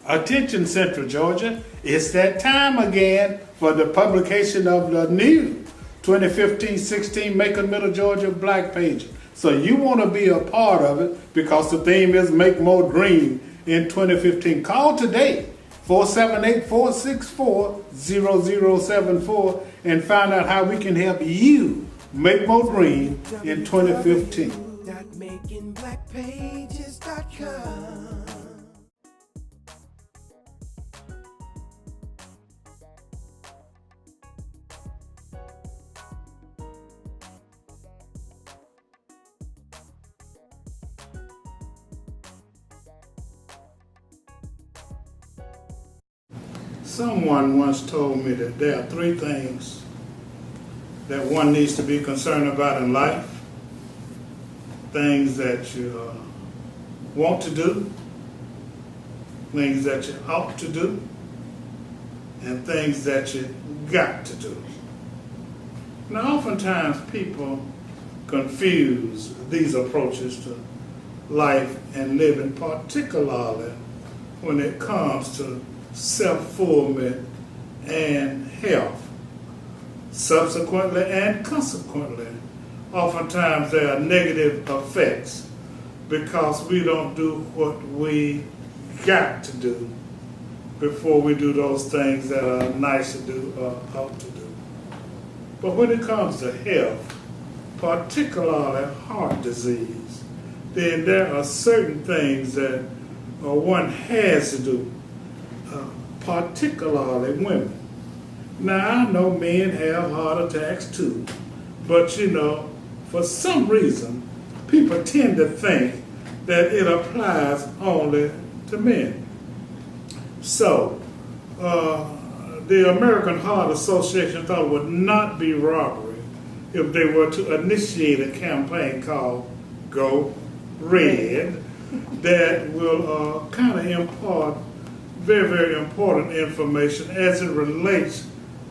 Attention Central Georgia, it's that time again for the publication of the new 2015-16 Macon Middle Georgia Black Page. So you want to be a part of it because the theme is Make More Green in 2015. Call today, 478-464-0074 and find out how we can help you make more green in 2015. Someone once told me that there are three things that one needs to be concerned about in life. Things that you want to do, things that you ought to do, and things that you got to do. Now, oftentimes people confuse these approaches to life and living, particularly when it comes to self-fulfillment and health. Subsequently and consequently, oftentimes there are negative effects because we don't do what we got to do before we do those things that are nice to do or ought to do. But when it comes to health, particularly heart disease, then there are certain things that one has to do, particularly women. Now, I know men have heart attacks too, but you know, for some reason, people tend to think that it applies only to men. So, the American Heart Association thought it would not be robbery if they were to initiate a campaign called Go Red that will kind of impart very, very important information as it relates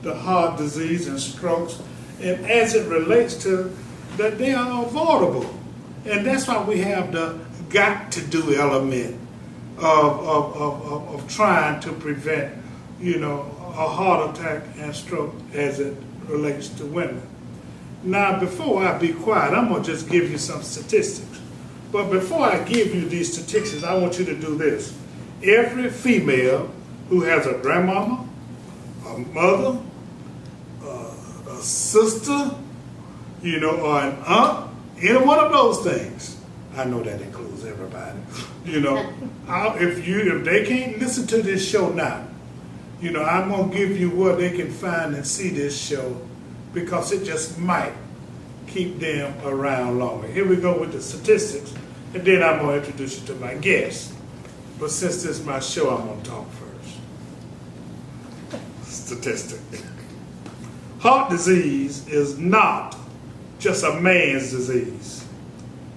to heart disease and strokes, and as it relates to that they are avoidable. And that's why we have the got to do element of trying to prevent, you know, a heart attack and stroke as it relates to women. Now, before I be quiet, I'm going to just give you some statistics. But before I give you these statistics, I want you to do this. Every female who has a grandmama, a mother, a sister, you know, or an aunt, any one of those things, I know that includes everybody, you know, if they can't listen to this show now, you know, I'm going to give you where they can find and see this show because it just might keep them around longer. Here we go with the statistics, and then I'm going to introduce you to my guest. But since this is my show, I'm going to talk first. Statistic. Heart disease is not just a man's disease.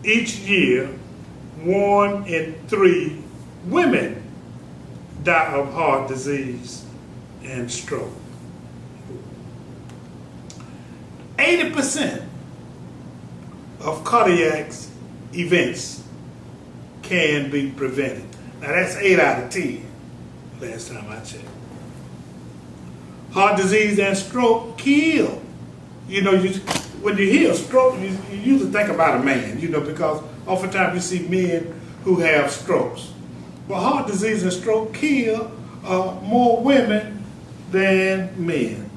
Each year, 1 in 3 women die of heart disease and stroke. 80% of cardiac events can be prevented. Now that's 8 out of 10, last time I checked. Heart disease and stroke kill. You know, when you hear stroke, you usually think about a man, you know, because oftentimes you see men who have strokes. But heart disease and stroke kill more women than men.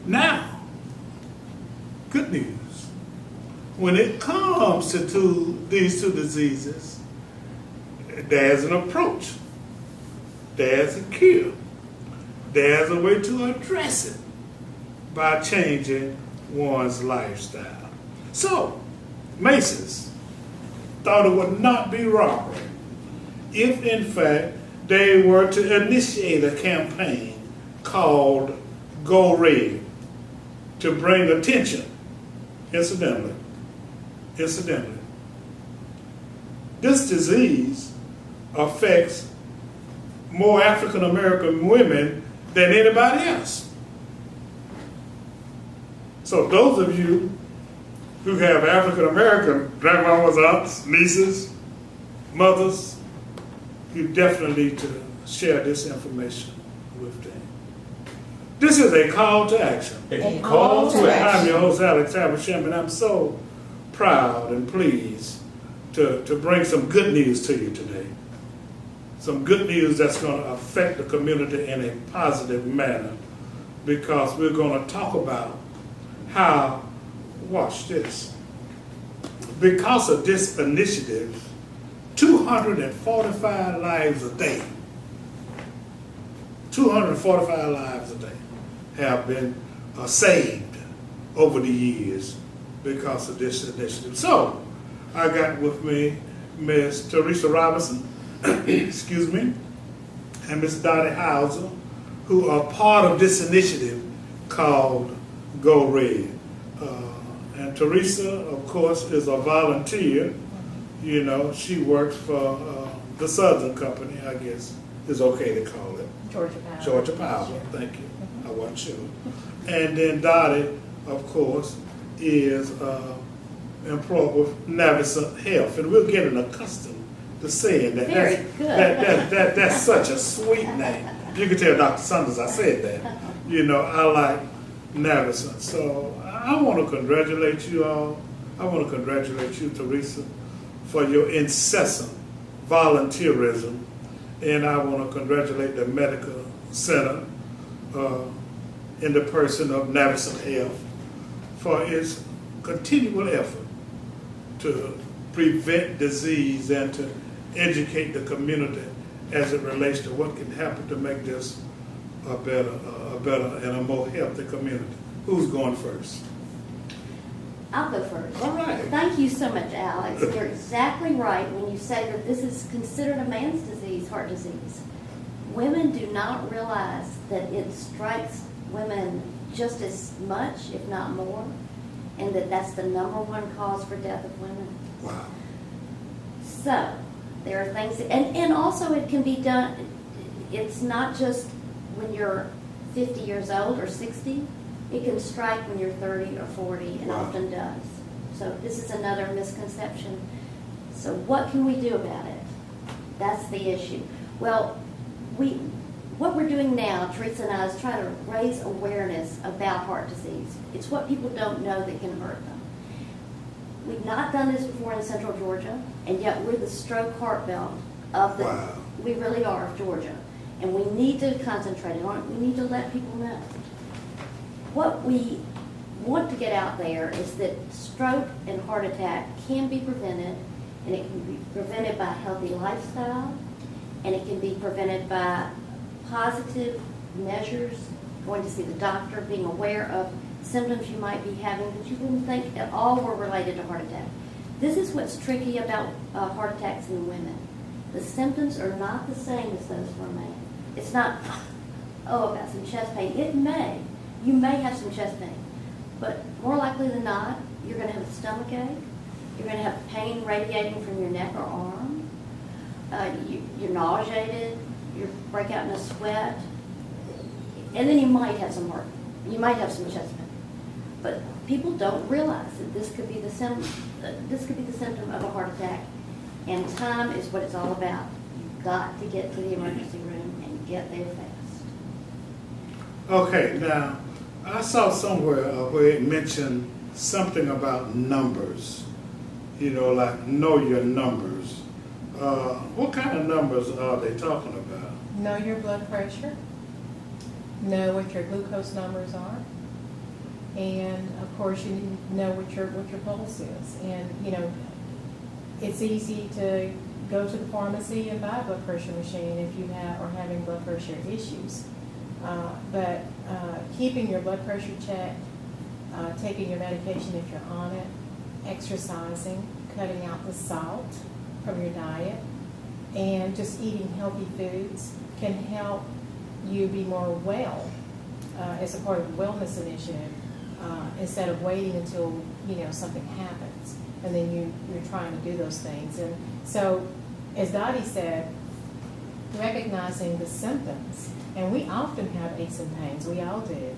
Now, good news. When it comes to these two diseases, there's an approach. There's a cure. There's a way to address it by changing one's lifestyle. So, Macy's thought it would not be robbery if, in fact, they were to initiate a campaign called Go Red to bring attention, incidentally, this disease affects more African American women than anybody else. So those of you who have African American grandmamas, aunts, nieces, mothers, you definitely need to share this information with them. This is a call to action. A call to I'm action. your host, Alex Habersham, and I'm so proud and pleased to bring some good news to you today. Some good news that's going to affect the community in a positive manner, because we're going to talk about how, watch this, because of this initiative, 245 lives a day, 245 lives a day have been saved over the years because of this initiative. So, I got with me Ms. Teresa Robinson, excuse me, and Ms. Dottie Hauser, who are part of this initiative called Go Red. And Teresa, of course, is a volunteer. You know, she works for the Southern Company, I guess is okay to call it. Georgia Power. Georgia Power, Sure. thank you. I wasn't sure. And then Dottie, of course, is employed with Navicent Health. And we're getting accustomed to saying that. Very good. That's such a sweet name. You can tell Dr. Sanders I said that. You know, I like Navicent. So I want to congratulate you all. I want to congratulate you, Teresa, for your incessant volunteerism. And I want to congratulate the Medical Center in the person of Navicent Health for its continual effort to prevent disease and to educate the community as it relates to what can happen to make this a better and a more healthy community. Who's going first? I'll go first. All right. Thank you so much, Alex. You're exactly right when you say that this is considered a man's disease, heart disease. Women do not realize that it strikes women just as much, if not more, and that that's the number one cause for death of women. Wow. So, there are things, and also it can be done, it's not just when you're 50 years old or 60, it can strike when you're 30 or 40, and Wow. often does. So this is another misconception. So what can we do about it? That's the issue. Well, what we're doing now, Teresa and I, is trying to raise awareness about heart disease. It's what people don't know that can hurt them. We've not done this before in Central Georgia, and yet we're the stroke heart belt of the, Wow. we really are, of Georgia. And we need to concentrate on it. We need to let people know. What we want to get out there is that stroke and heart attack can be prevented, and it can be prevented by a healthy lifestyle, and it can be prevented by positive measures, going to see the doctor, being aware of symptoms you might be having that you wouldn't think at all were related to heart attack. This is what's tricky about heart attacks in women. The symptoms are not the same as those for a man. It's not, oh, I've got some chest pain. You may have some chest pain, but more likely than not, you're going to have a stomach ache. You're going to have pain radiating from your neck or arm. You're nauseated. You break out in a sweat, and then you might have some chest pain. But people don't realize that this could be the symptom. This could be the symptom of a heart attack, and time is what it's all about. You've got to get to the emergency room and get there fast. Okay, now, I saw somewhere where it mentioned something about numbers, you know, like know your numbers. What kind of numbers are they talking about? Know your blood pressure. Know what your glucose numbers are. And of course, you need to know what your pulse is. And you know, it's easy to go to the pharmacy and buy a blood pressure machine if you are having blood pressure issues. But keeping your blood pressure checked, taking your medication if you're on it, exercising, cutting out the salt from your diet, and just eating healthy foods can help you be more well as a part of the wellness initiative, instead of waiting until something happens and then you're trying to do those things. And so, as Dottie said, recognizing the symptoms, and we often have aches and pains. We all do,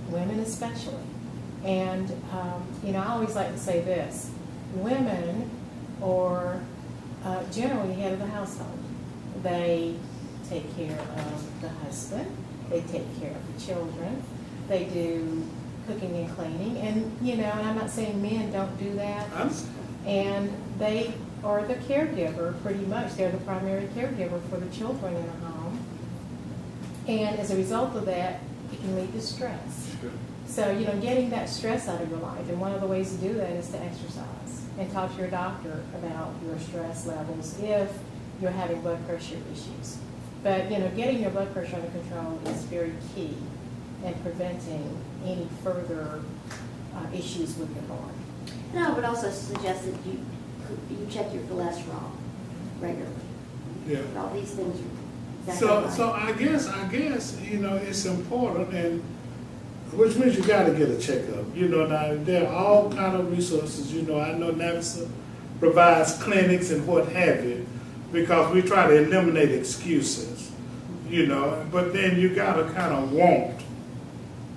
women especially. And I always like to say this: women are generally the head of the household. They take care of the husband. They take care of the children. They do cooking and cleaning. And, you know, and I'm not saying men don't do that. And they are the caregiver, pretty much. They're the primary caregiver for the children in a home. And as a result of that, it can lead to stress. Sure. So, you know, getting that stress out of your life, and one of the ways to do that is to exercise and talk to your doctor about your stress levels if you're having blood pressure issues. But, you know, getting your blood pressure under control is very key in preventing any further issues with your heart. And I would also suggest that you check your cholesterol regularly. Yeah. All these things are So I guess, you know, it's important, and which means you got to get a checkup. You know, now there are all kind of resources. You know, I know NAVSA provides clinics and what have you, because we try to eliminate excuses. You know, but then you got to kind of want,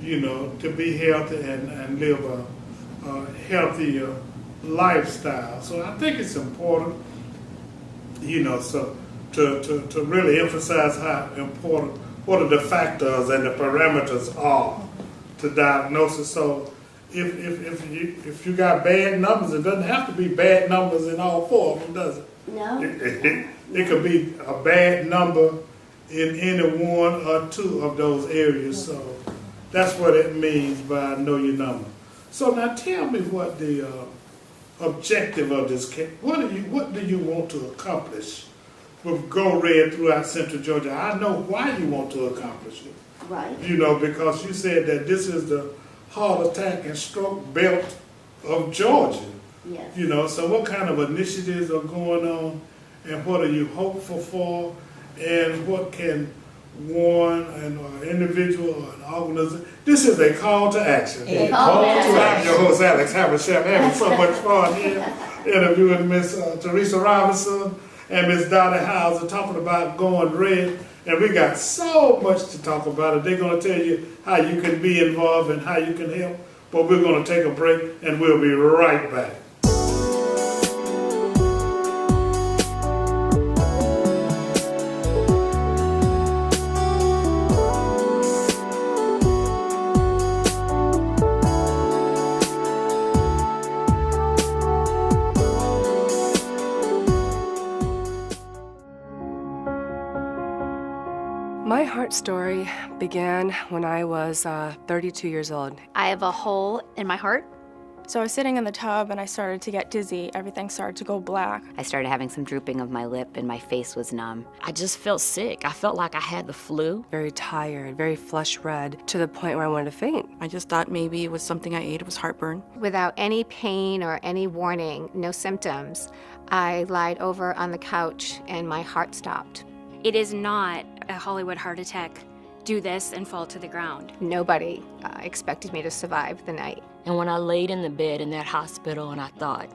you know, to be healthy and live a healthier lifestyle. So I think it's important, you know, so to really emphasize how important, what are the factors and the parameters are to diagnosis. So if you got bad numbers, it doesn't have to be bad numbers in all four of them, does it? No. It could be a bad number in any one or two of those areas. So that's what it means by know your number. So now tell me what the objective of this case, what do you want to accomplish with Go Red throughout Central Georgia? I know why you want to accomplish it. Right. You know, because you said that this is the heart attack and stroke belt of Georgia. Yes. You know, so what kind of initiatives are going on, and what are you hopeful for, and what can one, an individual, or an organization? This is a call to action. A call to action. I'm your host, Alex Haversham, having so much fun here interviewing Miss Teresa Robinson and Miss Dottie Hauser, talking about Going Red. And we got so much to talk about it. They're going to tell you how you can be involved and how you can help. But we're going to take a break, and we'll be right back. My heart story began when I was 32 years old. I have a hole in my heart. So I was sitting in the tub and I started to get dizzy. Everything started to go black. I started having some drooping of my lip and my face was numb. I just felt sick. I felt like I had the flu. Very tired, very flush red, to the point where I wanted to faint. I just thought maybe it was something I ate. It was heartburn. Without any pain or any warning, no symptoms, I lied over on the couch and my heart stopped. It is not a Hollywood heart attack. Do this and fall to the ground. Nobody expected me to survive the night. And when I laid in the bed in that hospital and I thought,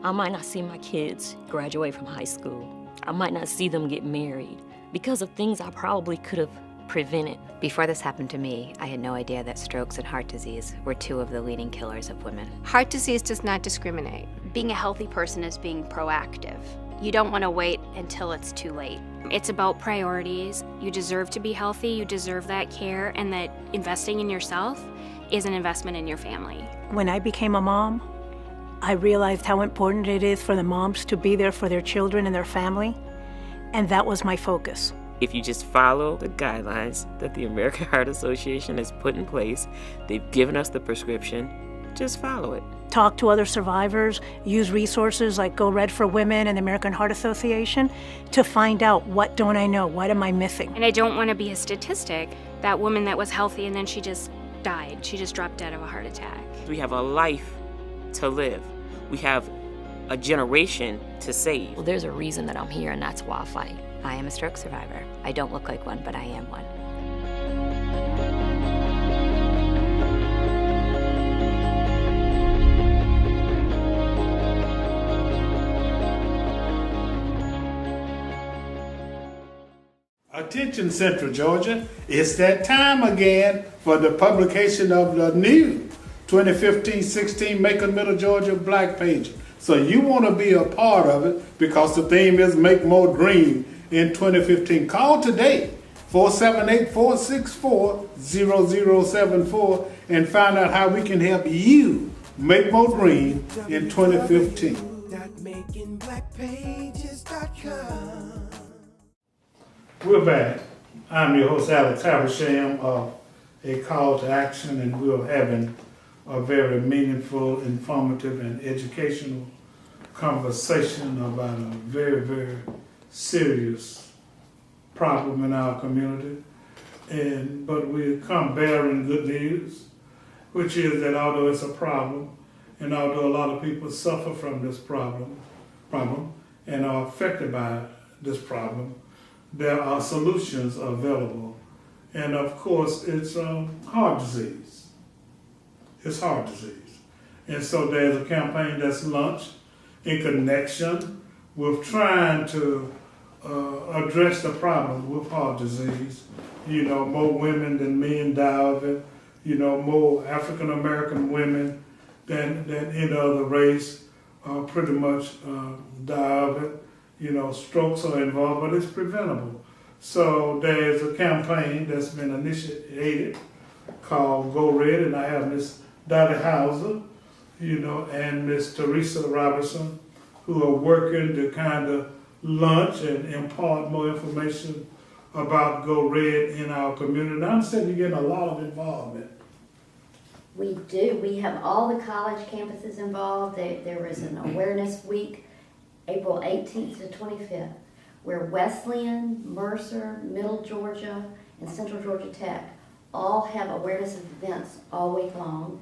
I might not see my kids graduate from high school. I might not see them get married because of things I probably could have prevented. Before this happened to me, I had no idea that strokes and heart disease were two of the leading killers of women. Heart disease does not discriminate. Being a healthy person is being proactive. You don't want to wait until it's too late. It's about priorities. You deserve to be healthy, you deserve that care, and that investing in yourself is an investment in your family. When I became a mom, I realized how important it is for the moms to be there for their children and their family, and that was my focus. If you just follow the guidelines that the American Heart Association has put in place, they've given us the prescription, just follow it. Talk to other survivors, use resources like Go Red for Women and the American Heart Association to find out, what don't I know, what am I missing? And I don't want to be a statistic, that woman that was healthy and then she just died. She just dropped dead of a heart attack. We have a life to live. We have a generation to save. Well, there's a reason that I'm here, and that's why I fight. I am a stroke survivor. I don't look like one, but I am one. Attention Central Georgia, it's that time again for the publication of the new 2015-16 Macon Middle Georgia Black Page. So you want to be a part of it because the theme is Make More Green in 2015. Call today, 478-464-0074, and find out how we can help you make more green in 2015. We're back. I'm your host, Alex Habersham, of A Call to Action, and we're having a very meaningful, informative, and educational conversation about a very, very serious problem in our community. But we come bearing good news, which is that although it's a problem, and although a lot of people suffer from this problem and are affected by this problem, there are solutions available. And of course, it's heart disease. It's heart disease. And so there's a campaign that's launched in connection with trying to address the problem with heart disease. You know, more women than men die of it. You know, more African American women than any other race pretty much die of it. You know, strokes are involved, but it's preventable. So there's a campaign that's been initiated called Go Red, and I have Miss Dottie Hauser, you know, and Miss Teresa Robertson, who are working to kind of launch and impart more information about Go Red in our community. And I understand you're getting a lot of involvement. We do. We have all the college campuses involved. There is an awareness week, April 18th to 25th, where Wesleyan, Mercer, Middle Georgia, and Central Georgia Tech all have awareness events all week long.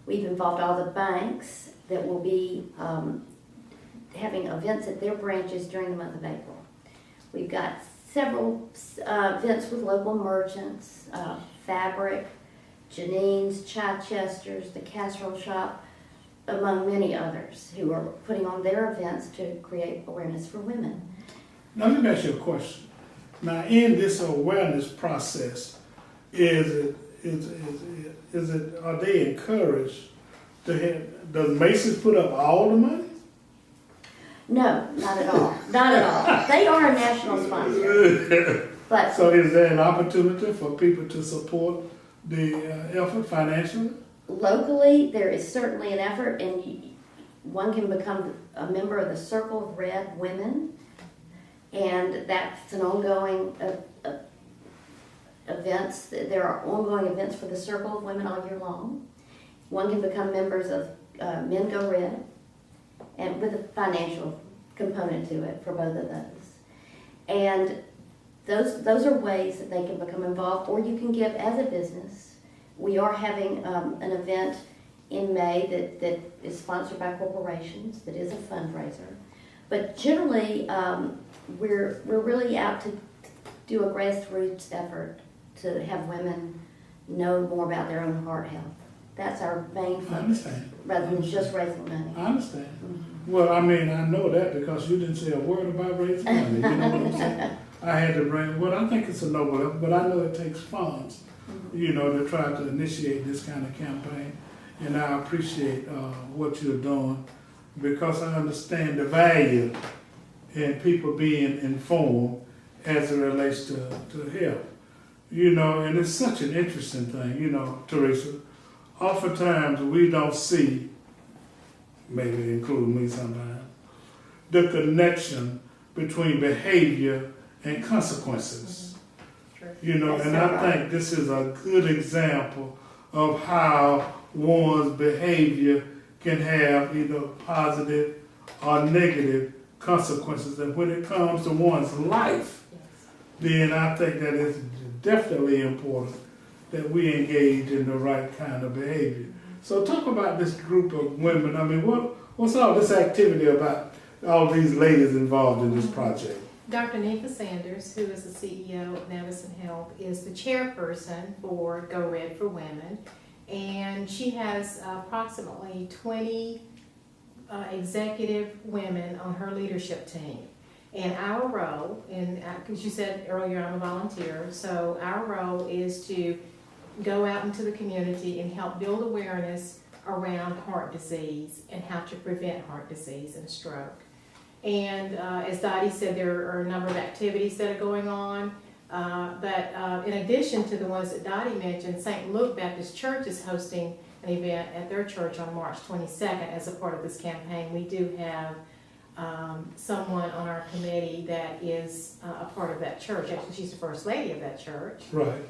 We've involved all the banks that will be having events at their branches during the month of April. We've got several events with local merchants, Fabric, Janine's, Chichester's, the Casserole Shop, among many others who are putting on their events to create awareness for women. Now let me ask you a question. Now in this awareness process, are they encouraged to have, does Macy's put up all the money? No, not at all. Not at all. They are a national sponsor. But so is there an opportunity for people to support the effort financially? Locally, there is certainly an effort, and one can become a member of the Circle of Red Women, and that's an ongoing events. There are ongoing events for the Circle of Women all year long. One can become members of Men Go Red, and with a financial component to it for both of those. And those are ways that they can become involved, or you can give as a business. We are having an event in May that is sponsored by corporations, that is a fundraiser. But generally, we're really out to do a grassroots effort to have women know more about their own heart health. That's our main focus. I understand. Rather than just raising money. I understand. Mm-hmm. Well, I mean, I know that because you didn't say a word about raising money. You know what I'm saying? I had to bring, well, I think it's a noble effort, but I know it takes funds, you know, to try to initiate this kind of campaign. And I appreciate what you're doing because I understand the value in people being informed as it relates to health. You know, and it's such an interesting thing, you know, Teresa. Oftentimes we don't see, maybe including me sometimes, the connection between behavior and consequences. You know, and I think this is a good example of how one's behavior can have either positive or negative consequences. And when it comes to one's life, then I think that it's definitely important that we engage in the right kind of behavior. So talk about this group of women. I mean, what's all this activity about, all these ladies involved in this project? Dr. Nifa Sanders, who is the CEO of Nevison Health, is the chairperson for Go Red for Women, and she has approximately 20 executive women on her leadership team. And our role, because you said earlier I'm a volunteer, so our role is to go out into the community and help build awareness around heart disease and how to prevent heart disease and stroke. And as Dottie said, there are a number of activities that are going on. But in addition to the ones that Dottie mentioned, St. Luke Baptist Church is hosting an event at their church on March 22nd as a part of this campaign. We do have someone on our committee that is a part of that church. Actually, she's the first lady of that church. Right.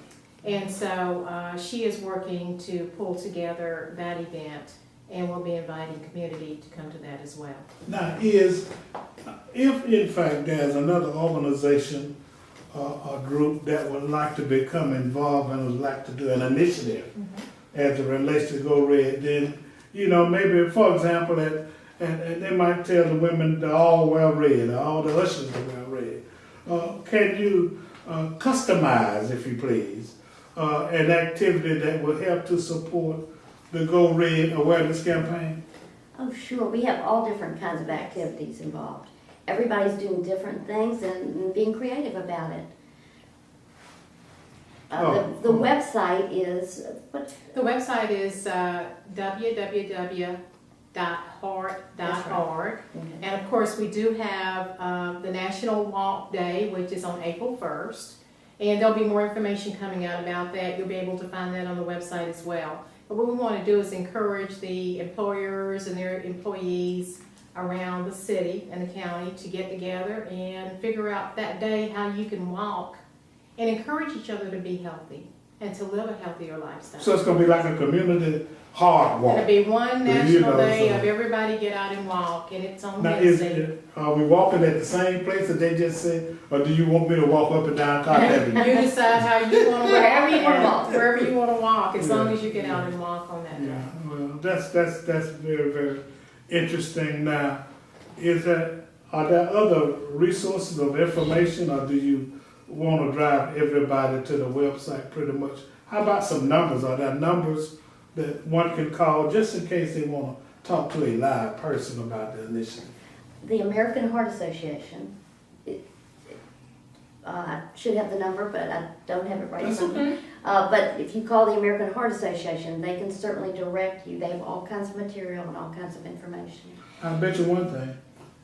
And so she is working to pull together that event, and we'll be inviting community to come to that as well. Now, if in fact there's another organization or group that would like to become involved and would like to do an initiative as it relates to Go Red, then, you know, maybe, for example, that and they might tell the women to all wear red, or all the ushers to wear red. Can you customize, if you please, an activity that will help to support the Go Red awareness campaign? Oh, sure. We have all different kinds of activities involved. Everybody's doing different things and being creative about it. The website is what? The website is www.heart.org. And of course, we do have the National Walk Day, which is on April 1st. And there'll be more information coming out about that. You'll be able to find that on the website as well. But what we want to do is encourage the employers and their employees around the city and the county to get together and figure out that day how you can walk and encourage each other to be healthy and to live a healthier lifestyle. So it's going to be like a community hard walk. It'll be one national day of everybody get out and walk, and it's on Wednesday. Are we walking at the same place that they just said, or do you want me to walk up and down Top Avenue? You decide how you want to walk. Wherever you want to walk. Wherever you want to walk, as long as you get out and walk on that day. Yeah, well, that's very, very interesting. Now, are there other resources of information, or do you want to drive everybody to the website pretty much? How about some numbers? Are there numbers that one can call just in case they want to talk to a live person about the initiative? The American Heart Association. I should have the number, but I don't have it right in front of me. But if you call the American Heart Association, they can certainly direct you. They have all kinds of material and all kinds of information. I bet you one thing.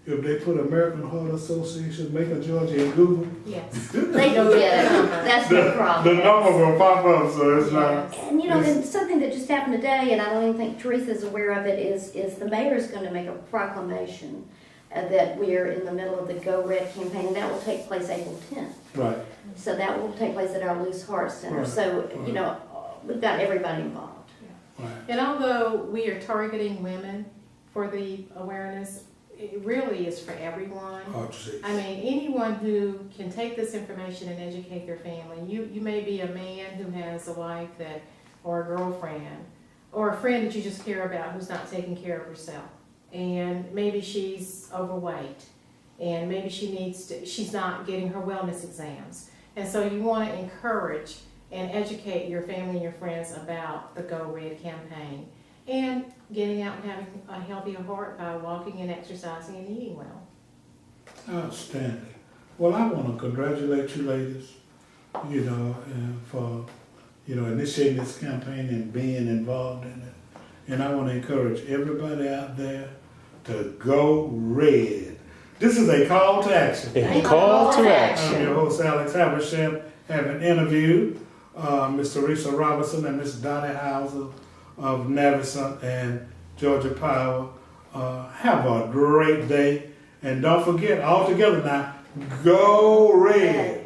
If they put American Heart Association, Macon, Georgia in Google, yes, they can get it. That's no problem. The number will pop up, so it's not. And you know, and something that just happened today, and I don't even think Teresa's aware of it, is the mayor's going to make a proclamation that we are in the middle of the Go Red campaign, and that will take place April 10th. Right. So that will take place at our Loose Heart Center. Right. So, you know, we've got everybody involved. Right. And although we are targeting women for the awareness, it really is for everyone. Oh, geez. I mean, anyone who can take this information and educate their family. You may be a man who has a wife that, or a girlfriend, or a friend that you just care about who's not taking care of herself. And maybe she's overweight, and maybe she's not getting her wellness exams. And so you want to encourage and educate your family and your friends about the Go Red campaign. And getting out and having a healthier heart by walking and exercising and eating well. Outstanding. Well, I want to congratulate you ladies, you know, for, you know, initiating this campaign and being involved in it. And I want to encourage everybody out there to go red. This is a call to action. A call to action. I'm your host, Alex Habersham, having interviewed Ms. Teresa Robinson and Ms. Dottie Hauser of Navison and Georgia Power. Have a great day. And don't forget, all together now, go red.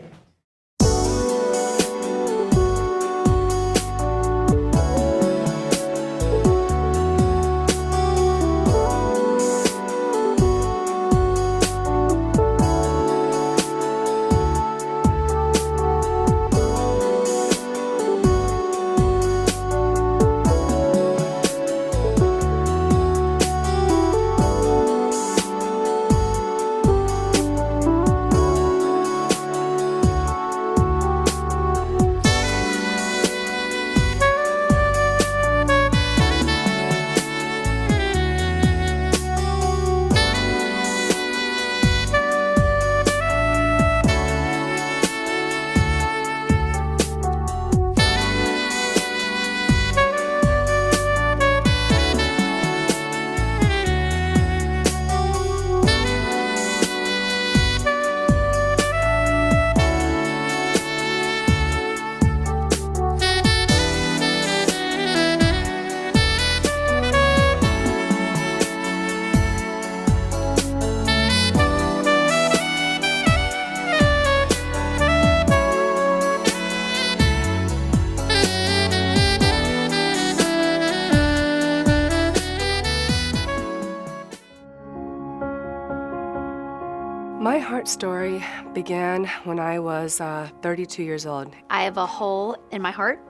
story began when I was 32 years old. I have a hole in my heart.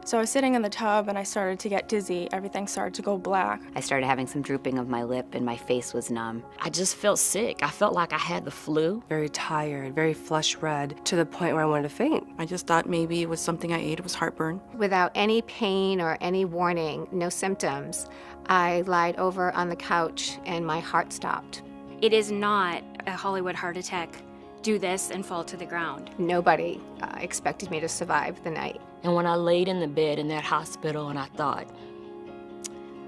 So I was sitting in the tub and I started to get dizzy. Everything started to go black. I started having some drooping of my lip and my face was numb. I just felt sick. I felt like I had the flu. Very tired, very flush red, to the point where I wanted to faint. I just thought maybe it was something I ate. It was heartburn. Without any pain or any warning, no symptoms, I lied over on the couch and my heart stopped. It is not a Hollywood heart attack. Do this and fall to the ground. Nobody expected me to survive the night. And when I laid in the bed in that hospital and I thought,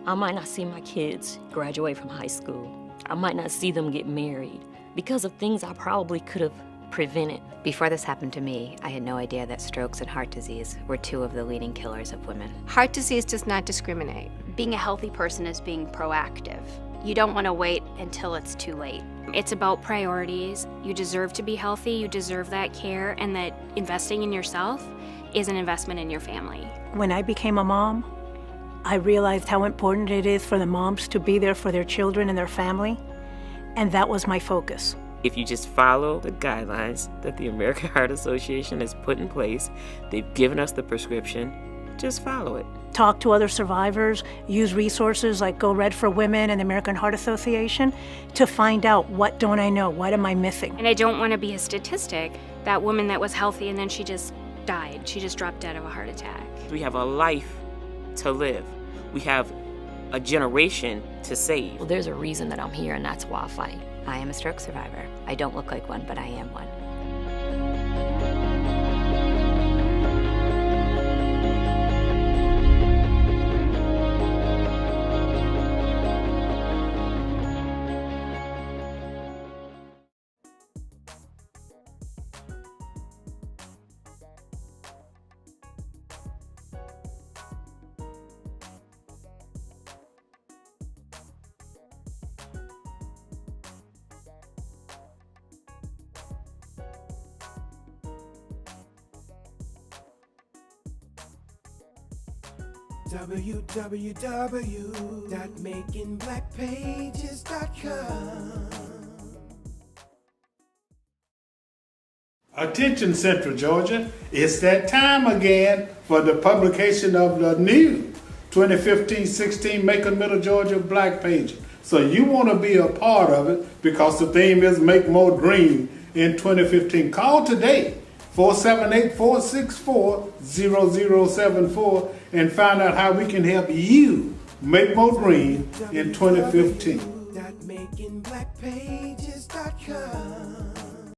I might not see my kids graduate from high school. I might not see them get married because of things I probably could have prevented. Before this happened to me, I had no idea that strokes and heart disease were two of the leading killers of women. Heart disease does not discriminate. Being a healthy person is being proactive. You don't want to wait until it's too late. It's about priorities. You deserve to be healthy, you deserve that care, and that investing in yourself is an investment in your family. When I became a mom, I realized how important it is for the moms to be there for their children and their family, and that was my focus. If you just follow the guidelines that the American Heart Association has put in place, they've given us the prescription, just follow it. Talk to other survivors, use resources like Go Red for Women and the American Heart Association to find out, what don't I know, what am I missing? And I don't want to be a statistic, that woman that was healthy and then she just died. She just dropped dead of a heart attack. We have a life to live. We have a generation to save. Well, there's a reason that I'm here, and that's why I fight. I am a stroke survivor. I don't look like one, but I am one. www.makingblackpages.com. Attention Central Georgia, it's that time again for the publication of the new 2015-16 Macon Middle Georgia Black Page. So you want to be a part of it because the theme is Make More Green in 2015. Call today, 478-464-0074, and find out how we can help you make more green in 2015.